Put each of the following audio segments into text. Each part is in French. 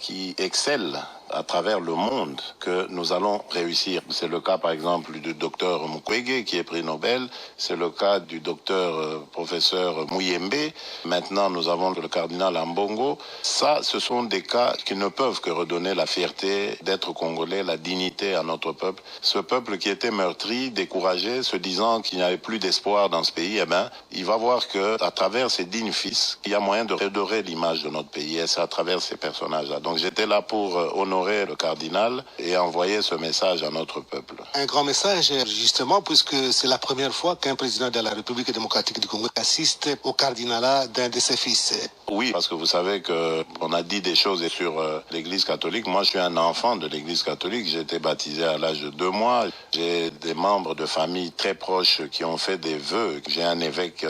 qui excellent à travers le monde que nous allons réussir. C'est le cas par exemple du docteur Mukwege qui est prix Nobel, c'est le cas du docteur professeur Muyembe, maintenant nous avons le cardinal Ambongo. Ça, ce sont des cas qui ne peuvent que redonner la fierté d'être congolais, la dignité à notre peuple. Ce peuple qui était meurtri, découragé, se disant qu'il n'y avait plus d'espoir dans ce pays, eh bien, il va voir que à travers ces dignes fils, il y a moyen de redorer l'image de notre pays, et c'est à travers ces personnages-là. Donc j'étais là pour honorer le cardinal et envoyer ce message à notre peuple. Un grand message, justement, puisque c'est la première fois qu'un président de la République démocratique du Congo assiste au cardinalat d'un de ses fils. Oui, parce que vous savez qu'on a dit des choses sur l'Église catholique. Moi, je suis un enfant de l'Église catholique. J'ai été baptisé à l'âge de 2 mois. J'ai des membres de famille très proches qui ont fait des vœux. J'ai un évêque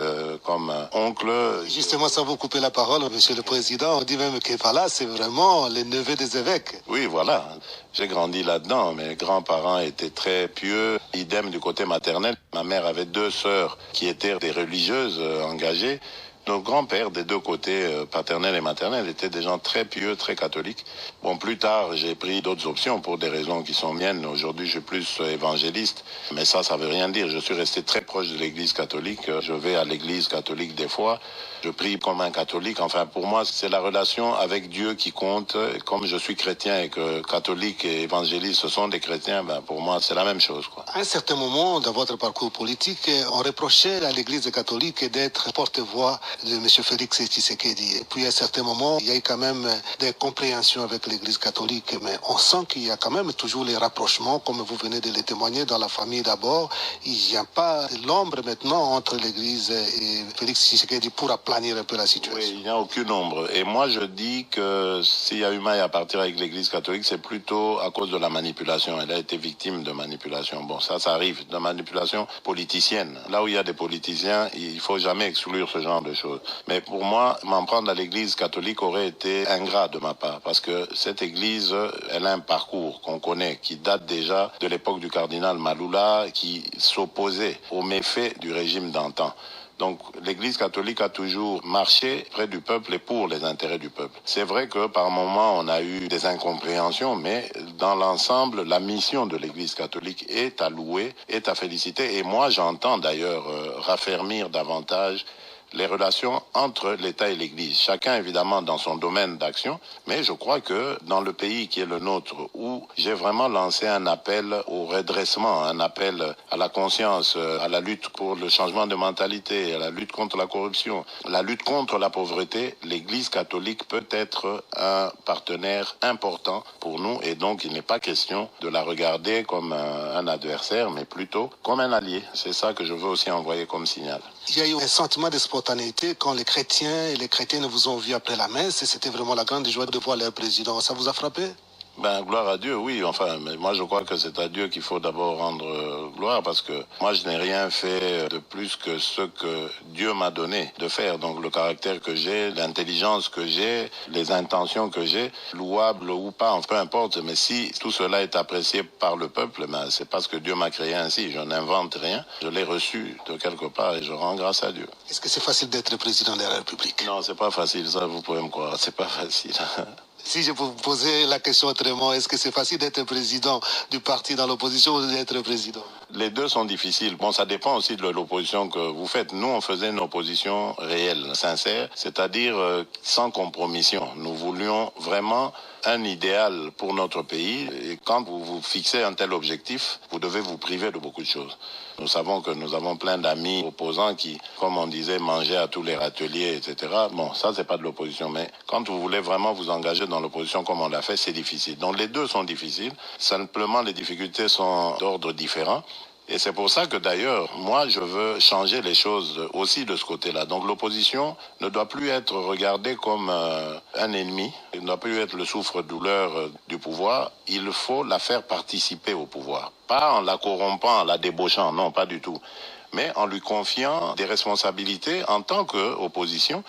comme oncle. Justement, sans vous couper la parole, Monsieur le Président, on dit même que voilà, c'est vraiment les neveux des évêques. Oui, voilà. J'ai grandi là-dedans. Mes grands-parents étaient très pieux. Idem du côté maternel. Ma mère avait 2 sœurs qui étaient des religieuses engagées. Nos grands-pères des 2 côtés, paternel et maternel, étaient des gens très pieux, très catholiques. Bon, plus tard, j'ai pris d'autres options pour des raisons qui sont miennes. Aujourd'hui, je suis plus évangéliste. Mais ça veut rien dire. Je suis resté très proche de l'Église catholique. Je vais à l'Église catholique des fois. Je prie comme un catholique. Enfin, pour moi, c'est la relation avec Dieu qui compte. Comme je suis chrétien et que catholique et évangéliste, ce sont des chrétiens, ben, pour moi, c'est la même chose, quoi. À un certain moment, dans votre parcours politique, on reprochait à l'Église catholique d'être porte-voix de M. Félix Tshisekedi. Et puis, à un certain moment, il y a eu quand même des compréhensions avec l'Église catholique, mais on sent qu'il y a quand même toujours les rapprochements, comme vous venez de le témoigner, dans la famille d'abord. Il n'y a pas l'ombre maintenant entre l'Église et Félix Tshisekedi pour aplanir un peu la situation. Oui, il n'y a aucune ombre. Et moi, je dis que s'il y a eu maille à partir avec l'Église catholique, c'est plutôt à cause de la manipulation. Elle a été victime de manipulation. Bon, ça arrive, de manipulation politicienne. Là où il y a des politiciens, il ne faut jamais exclure ce genre de choses. Mais pour moi, m'en prendre à l'Église catholique aurait été ingrat de ma part, parce que cette Église, elle a un parcours qu'on connaît, qui date déjà de l'époque du cardinal Malula, qui s'opposait aux méfaits du régime d'antan. Donc l'Église catholique a toujours marché près du peuple et pour les intérêts du peuple. C'est vrai que par moments on a eu des incompréhensions, mais dans l'ensemble, la mission de l'Église catholique est à louer, est à féliciter. Et moi j'entends d'ailleurs raffermir davantage les relations entre l'État et l'Église. Chacun évidemment dans son domaine d'action, mais je crois que dans le pays qui est le nôtre, où j'ai vraiment lancé un appel au redressement, un appel à la conscience, à la lutte pour le changement de mentalité, à la lutte contre la corruption, la lutte contre la pauvreté, l'Église catholique peut être un partenaire important pour nous, et donc il n'est pas question de la regarder comme un adversaire, mais plutôt comme un allié. C'est ça que je veux aussi envoyer comme signal. Il y a eu un sentiment de spontanéité quand les chrétiens et les chrétiennes vous ont vu après la messe, et c'était vraiment la grande joie de voir leur président. Ça vous a frappé? Ben, gloire à Dieu, oui. Enfin, mais moi, je crois que c'est à Dieu qu'il faut d'abord rendre gloire, parce que moi, je n'ai rien fait de plus que ce que Dieu m'a donné de faire. Donc, le caractère que j'ai, l'intelligence que j'ai, les intentions que j'ai, louable ou pas, peu importe. Mais si tout cela est apprécié par le peuple, ben, c'est parce que Dieu m'a créé ainsi. Je n'invente rien. Je l'ai reçu de quelque part et je rends grâce à Dieu. Est-ce que c'est facile d'être président de la République? Non, c'est pas facile. Ça, vous pouvez me croire. C'est pas facile. Si je peux vous poser la question autrement, est-ce que c'est facile d'être président du parti dans l'opposition ou d'être président? Les deux sont difficiles. Bon, ça dépend aussi de l'opposition que vous faites. Nous, on faisait une opposition réelle, sincère, c'est-à-dire sans compromission. Nous voulions vraiment un idéal pour notre pays. Et quand vous vous fixez un tel objectif, vous devez vous priver de beaucoup de choses. Nous savons que nous avons plein d'amis opposants qui, comme on disait, mangeaient à tous les râteliers, etc. Bon, ça, c'est pas de l'opposition. Mais quand vous voulez vraiment vous engager dans l'opposition comme on l'a fait, c'est difficile. Donc les deux sont difficiles. Simplement, les difficultés sont d'ordre différent. Et c'est pour ça que d'ailleurs, moi, je veux changer les choses aussi de ce côté-là. Donc l'opposition ne doit plus être regardée comme un ennemi, il ne doit plus être le souffre-douleur du pouvoir. Il faut la faire participer au pouvoir. Pas en la corrompant, en la débauchant, non, pas du tout. Mais en lui confiant des responsabilités en tant qu'opposition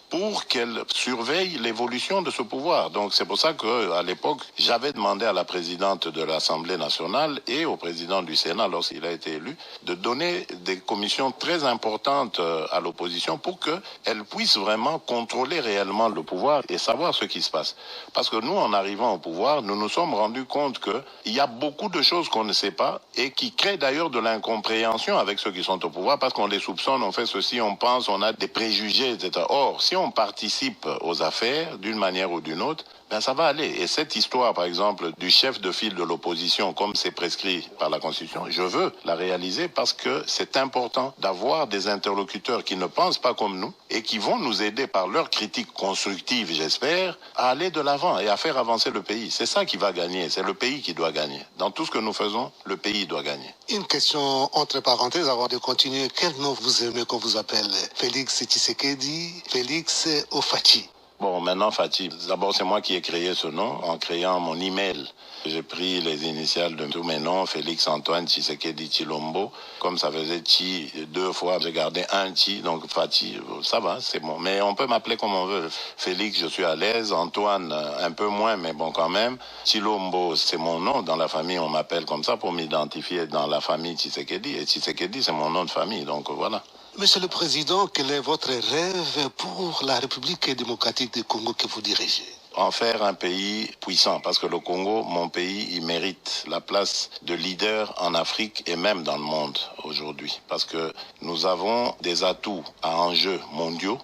pour qu'elle surveille l'évolution de ce pouvoir. Donc c'est pour ça qu'à l'époque, j'avais demandé à la présidente de l'Assemblée nationale et au président du Sénat, lorsqu'il a été élu, de donner des commissions très importantes à l'opposition pour qu'elle puisse vraiment contrôler réellement le pouvoir et savoir ce qui se passe. Parce que nous, en arrivant au pouvoir, nous nous sommes rendus compte qu'il y a beaucoup de choses qu'on ne sait pas et qui créent d'ailleurs de l'incompréhension avec ceux qui sont au pouvoir parce qu'on les soupçonne, on fait ceci, on pense, on a des préjugés, etc. Or, si on participe aux affaires d'une manière ou d'une autre, ben ça va aller. Et cette histoire, par exemple, du chef de file de l'opposition, comme c'est prescrit par la Constitution, je veux la réaliser parce que c'est important d'avoir des interlocuteurs qui ne pensent pas comme nous et qui vont nous aider par leur critique constructive, j'espère, à aller de l'avant et à faire avancer le pays. C'est ça qui va gagner, c'est le pays qui doit gagner. Dans tout ce que nous faisons, le pays doit gagner. Une question entre parenthèses avant de continuer. Quel nom vous aimez qu'on vous appelle? Félix Tshisekedi, Félix ou Fachi? Bon, maintenant, Fatih, d'abord, c'est moi qui ai créé ce nom en créant mon email. J'ai pris les initiales de tous mes noms, Félix Antoine Tshisekedi Chilombo. Comme ça faisait Chi 2 fois, j'ai gardé un Chi, donc Fatih, ça va, c'est bon. Mais on peut m'appeler comme on veut. Félix, je suis à l'aise. Antoine, un peu moins, mais bon, quand même. Chilombo, c'est mon nom. Dans la famille, on m'appelle comme ça pour m'identifier dans la famille Tshisekedi. Et Tshisekedi, c'est mon nom de famille, donc voilà. Monsieur le Président, quel est votre rêve pour la République démocratique du Congo que vous dirigez? En faire un pays puissant, parce que le Congo, mon pays, il mérite la place de leader en Afrique et même dans le monde aujourd'hui. Parce que nous avons des atouts à enjeux mondiaux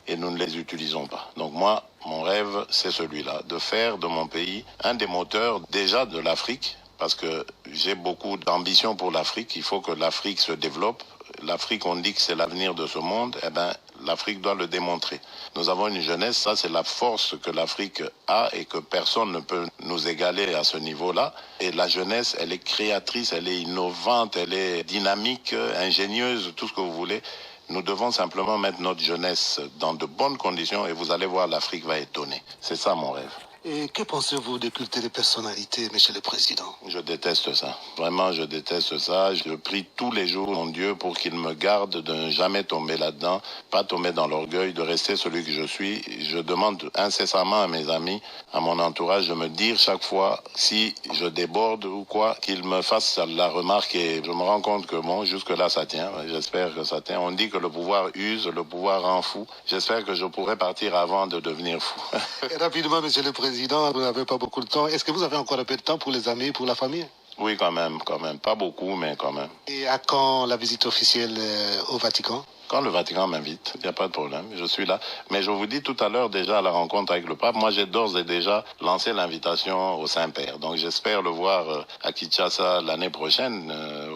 et nous ne les utilisons pas. Donc moi, mon rêve, c'est celui-là, de faire de mon pays un des moteurs déjà de l'Afrique, parce que j'ai beaucoup d'ambition pour l'Afrique. Il faut que l'Afrique se développe. L'Afrique, on dit que c'est l'avenir de ce monde, eh ben, l'Afrique doit le démontrer. Nous avons une jeunesse, ça c'est la force que l'Afrique a et que personne ne peut nous égaler à ce niveau-là. Et la jeunesse, elle est créatrice, elle est innovante, elle est dynamique, ingénieuse, tout ce que vous voulez. Nous devons simplement mettre notre jeunesse dans de bonnes conditions et vous allez voir, l'Afrique va étonner. C'est ça mon rêve. Et que pensez-vous des cultes de personnalité, Monsieur le Président? Je déteste ça. Vraiment, je déteste ça. Je prie tous les jours mon Dieu pour qu'il me garde de ne jamais tomber là-dedans, pas tomber dans l'orgueil, de rester celui que je suis. Je demande incessamment à mes amis, à mon entourage, de me dire chaque fois si je déborde ou quoi, qu'ils me fassent la remarque et je me rends compte que bon, jusque-là, ça tient. J'espère que ça tient. On dit que le pouvoir use, le pouvoir rend fou. J'espère que je pourrai partir avant de devenir fou. Et rapidement, Monsieur le Président, vous n'avez pas beaucoup de temps. Est-ce que vous avez encore un peu de temps pour les amis, pour la famille? Oui, quand même. Pas beaucoup, mais quand même. Et à quand la visite officielle au Vatican? Quand le Vatican m'invite, il n'y a pas de problème, je suis là. Mais je vous dis tout à l'heure déjà à la rencontre avec le pape, moi j'ai d'ores et déjà lancé l'invitation au Saint-Père. Donc j'espère le voir à Kinshasa l'année prochaine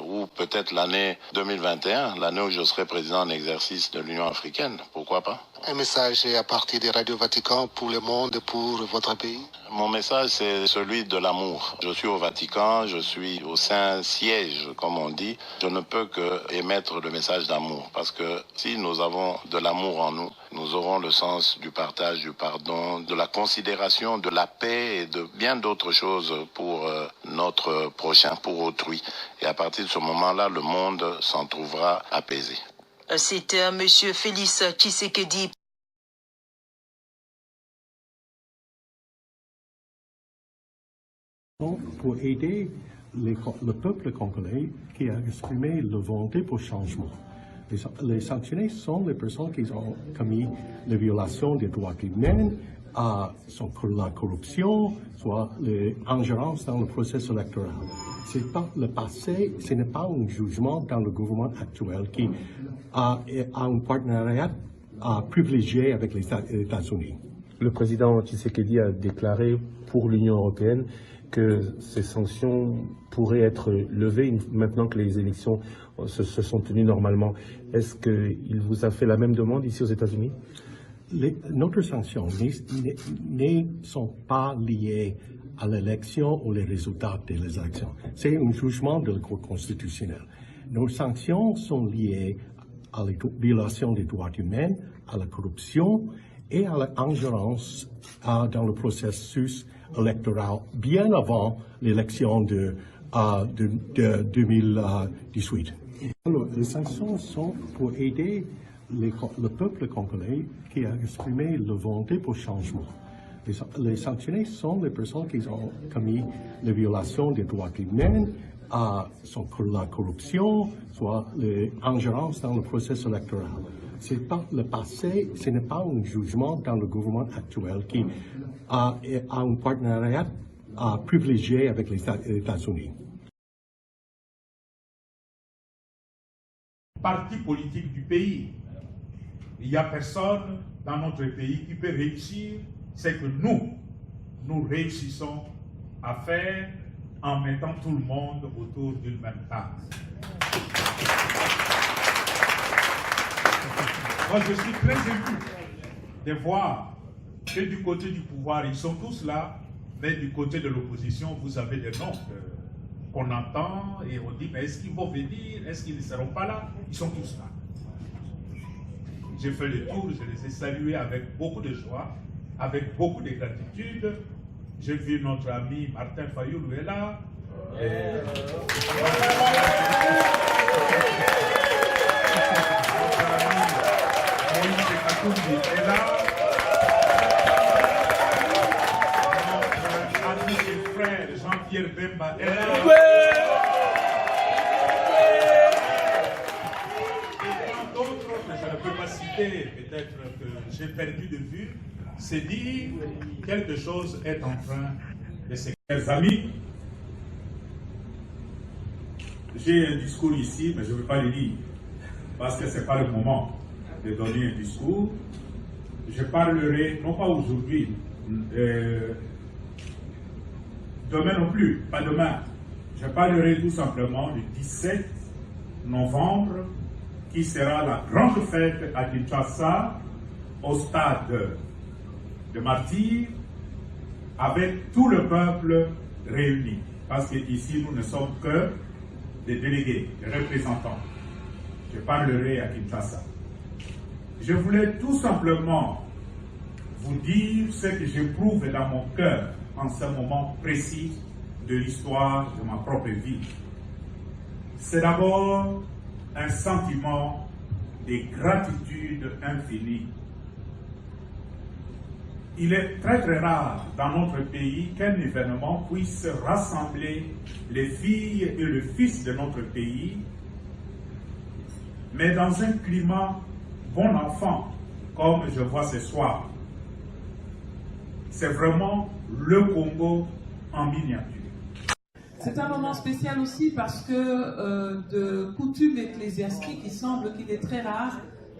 ou peut-être l'année 2021, l'année où je serai président en exercice de l'Union africaine. Pourquoi pas? Un message à partir des radios Vatican pour le monde, pour votre pays? Mon message, c'est celui de l'amour. Je suis au Vatican, je suis au Saint-Siège, comme on dit. Je ne peux que émettre le message d'amour parce que si nous avons de l'amour en nous, nous aurons le sens du partage, du pardon, de la considération, de la paix et de bien d'autres choses pour notre prochain, pour autrui. Et à partir de ce moment-là, le monde s'en trouvera apaisé. C'était M. Félix Tshisekedi. Pour aider le peuple congolais qui a exprimé la volonté pour changement. Les sanctionnés sont les personnes qui ont commis les violations des droits humains, soit la corruption, soit l'ingérence dans le processus électoral. C'est pas le passé, ce n'est pas un jugement dans le gouvernement actuel qui a un partenariat privilégié avec les États-Unis. Le président Tshisekedi a déclaré pour l'Union européenne que ces sanctions pourraient être levées maintenant que les élections se sont tenues normalement. Est-ce qu'il vous a fait la même demande ici aux États-Unis? Notre sanctions ne sont pas liées à l'élection ou les résultats des élections. C'est un jugement de la Cour constitutionnelle. Nos sanctions sont liées à la violation des droits humains, à la corruption et à l'ingérence dans le processus électoral bien avant l'élection de 2018. Alors, les sanctions sont pour aider le peuple congolais qui a exprimé la volonté pour changement. Les sanctionnés sont les personnes qui ont commis les violations des droits humains, soit la corruption, soit l'ingérence dans le processus électoral. C'est pas le passé, ce n'est pas un jugement dans le gouvernement actuel qui a un partenariat privilégié avec les États-Unis. Parti politique du pays. Il n'y a personne dans notre pays qui peut réussir ce que nous réussissons à faire en mettant tout le monde autour d'une même table. Moi, je suis très ému de voir que du côté du pouvoir, ils sont tous là, mais du côté de l'opposition, vous avez des noms qu'on entend et on dit, mais est-ce qu'ils vont venir? Est-ce qu'ils ne seront pas là? Ils sont tous là. J'ai fait le tour, je les ai salués avec beaucoup de joie, avec beaucoup de gratitude. J'ai vu notre ami Martin Fayoulou est là. Est là. Notre ami et frère Jean-Pierre Bemba est là. Et tant d'autres que je ne peux pas citer, peut-être que j'ai perdu de vue, c'est dire quelque chose est en train de se faire. Mes amis, j'ai un discours ici, mais je ne veux pas le dire, parce que ce n'est pas le moment de donner un discours. Je parlerai, non pas aujourd'hui, demain non plus, pas demain. Je parlerai tout simplement du 17 novembre, qui sera la grande fête à Kinshasa, au stade de Martyrs, avec tout le peuple réuni. Parce qu'ici, nous ne sommes que des délégués, des représentants. Je parlerai à Kinshasa. Je voulais tout simplement vous dire ce que j'éprouve dans mon cœur en ce moment précis de l'histoire de ma propre vie. C'est d'abord un sentiment de gratitude infinie. Il est très très rare dans notre pays qu'un événement puisse rassembler les filles et le fils de notre pays, mais dans un climat bon enfant, comme je vois ce soir. C'est vraiment le Congo en miniature. C'est un moment spécial aussi parce que de coutume ecclésiastique, il semble qu'il est très rare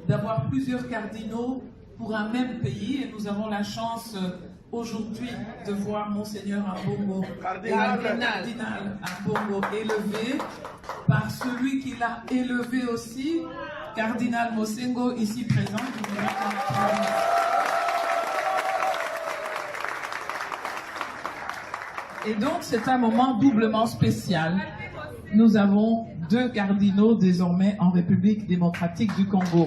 d'avoir plusieurs cardinaux pour un même pays, et nous avons la chance aujourd'hui de voir Monseigneur Ambongo, cardinal Ambongo élevé par celui qui l'a élevé aussi, Cardinal Mosengo, ici présent. Et donc c'est un moment doublement spécial. Nous avons 2 cardinaux désormais en République démocratique du Congo.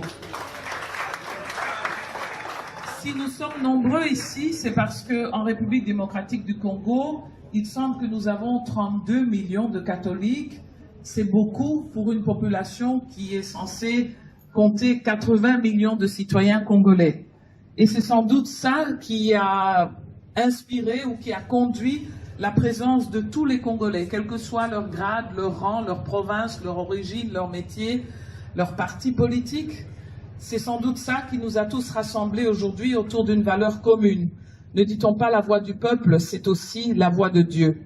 Si nous sommes nombreux ici, c'est parce qu'en République démocratique du Congo, il semble que nous avons 32 millions de catholiques. C'est beaucoup pour une population qui est censée compter 80 millions de citoyens congolais. Et c'est sans doute ça qui a inspiré ou qui a conduit la présence de tous les Congolais, quel que soit leur grade, leur rang, leur province, leur origine, leur métier, leur parti politique. C'est sans doute ça qui nous a tous rassemblés aujourd'hui autour d'une valeur commune. Ne dit-on pas la voix du peuple, c'est aussi la voix de Dieu.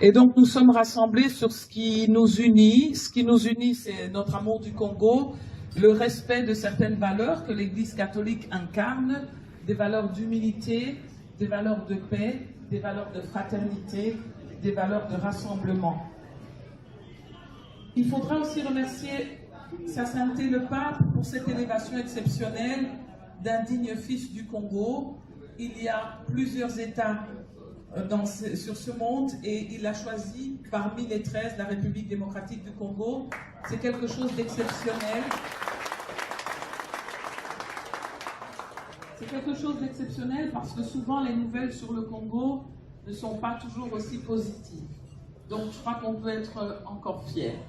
Et donc nous sommes rassemblés sur ce qui nous unit. Ce qui nous unit, c'est notre amour du Congo, le respect de certaines valeurs que l'Église catholique incarne, des valeurs d'humilité, des valeurs de paix, des valeurs de fraternité, des valeurs de rassemblement. Il faudra aussi remercier Sa Sainteté le Pape pour cette élévation exceptionnelle d'un digne fils du Congo. Il y a plusieurs États sur ce monde et il a choisi parmi les 13 la République démocratique du Congo. C'est quelque chose d'exceptionnel. C'est quelque chose d'exceptionnel parce que souvent les nouvelles sur le Congo ne sont pas toujours aussi positives. Donc je crois qu'on peut être encore fiers.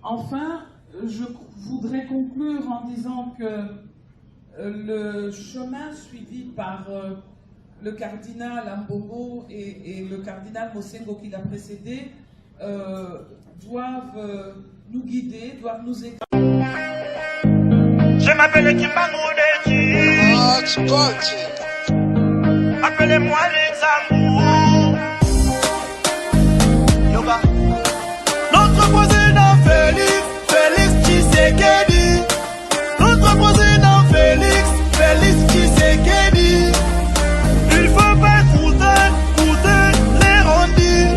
Enfin, je voudrais conclure en disant que le chemin suivi par le cardinal Ambogo et le cardinal Mosengo qui l'a précédé doivent nous guider, doivent nous éclairer. Je m'appelle Kimbangu Deji. Appelez-moi les amours. Yoga. Notre président Félix Tshisekedi. Notre président Félix Tshisekedi. Il faut pas écouter les rondis.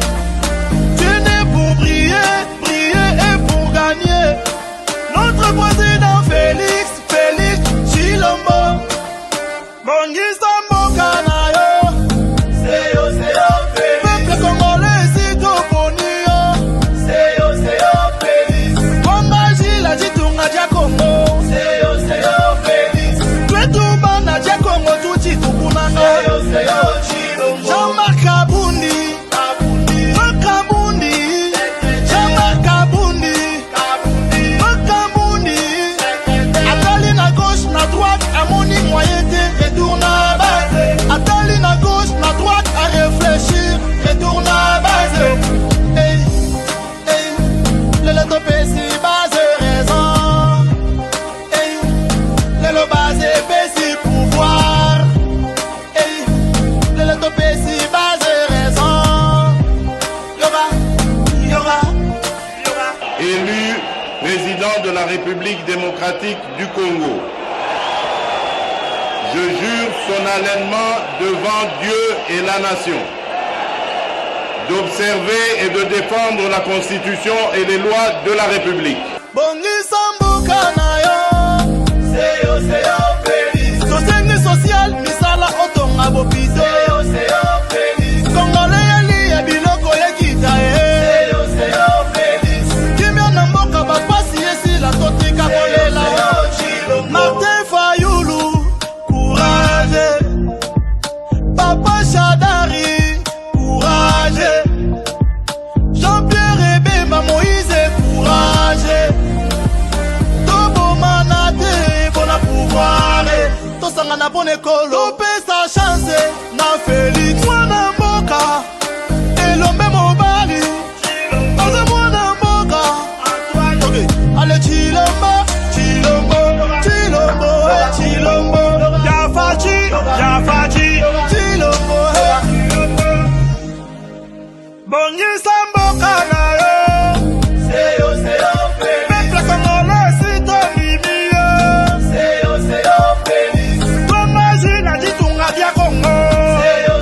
Tu n'es pour briller et pour gagner. Notre président Félix Chilombo. Bongisa Mokanayo. Seyo Félix. Peuple congolais si Toponio. Seyo Félix. Bombaji la Jitunga dia Congo. Seyo Félix. Twetuba na dia Congo tuti tukunanga. Seyo Chilombo. Jean-Marc Kabundi. Retourne à base. Attali na gauche, na droite, à réfléchir. Retourne à base. Hey, hey, le topé si base raison. Hey, le base si pouvoir. Hey, le topé si base raison. Yoga. Élu président de la République démocratique du Congo. Je jure solennellement devant Dieu et la nation d'observer et de défendre la Constitution et les lois de la République. Social, misala otonga bopiso. Congolais ali ya biloko ya kitae. Kimia na mboka bapasi esi la totika kolela. Martin Fayulu. Papa Chadari, courage. Jean-Pierre Ebemba, Moïse, courage. Tobo Manate, bon à pouvoir. Tosangana bon école, Lopé sa chance. Na Félix, Mwana Mboka. Elombe Mobali. Oze Mwana Mboka. Ok, allez Chilombo. Yafachi, Chilombo, Bongisa Mboka na yo. Seyo Félix. Peuple congolais si Tonimio. Seyo Félix. Tomaji na Jitunga dia Congo. Seyo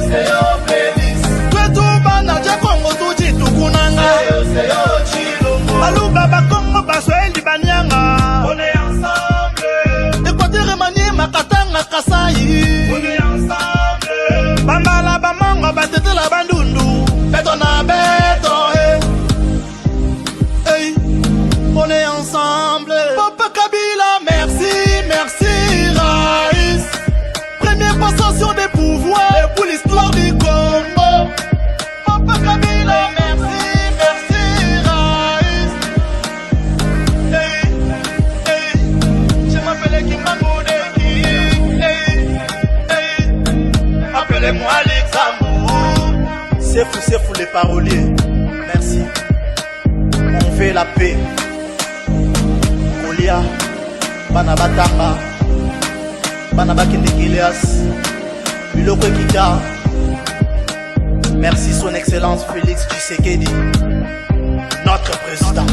Félix. Twetuba na dia Congo tuji tukunanga. Seyo Chilombo. Maluba ba Congo basweli banyanga. On est ensemble. Équateur Maniema Katanga Kasai. On est ensemble. Bambala Bamango batete la bandundu. Béton à béton. Hey. On est ensemble. Papa Kabila, merci Raïs. Première passation des pouvoirs pour l'histoire du Congo. Papa Kabila, merci Raïs. Hey. Je m'appelle Kimbangu Deji. Appelez-moi l'examour. C'est fou les paroliers. Merci. On fait la paix. Kolia, Banabatamba, Banabakindekilias, Biloko Kita. Merci son excellence Félix Tshisekedi, notre président.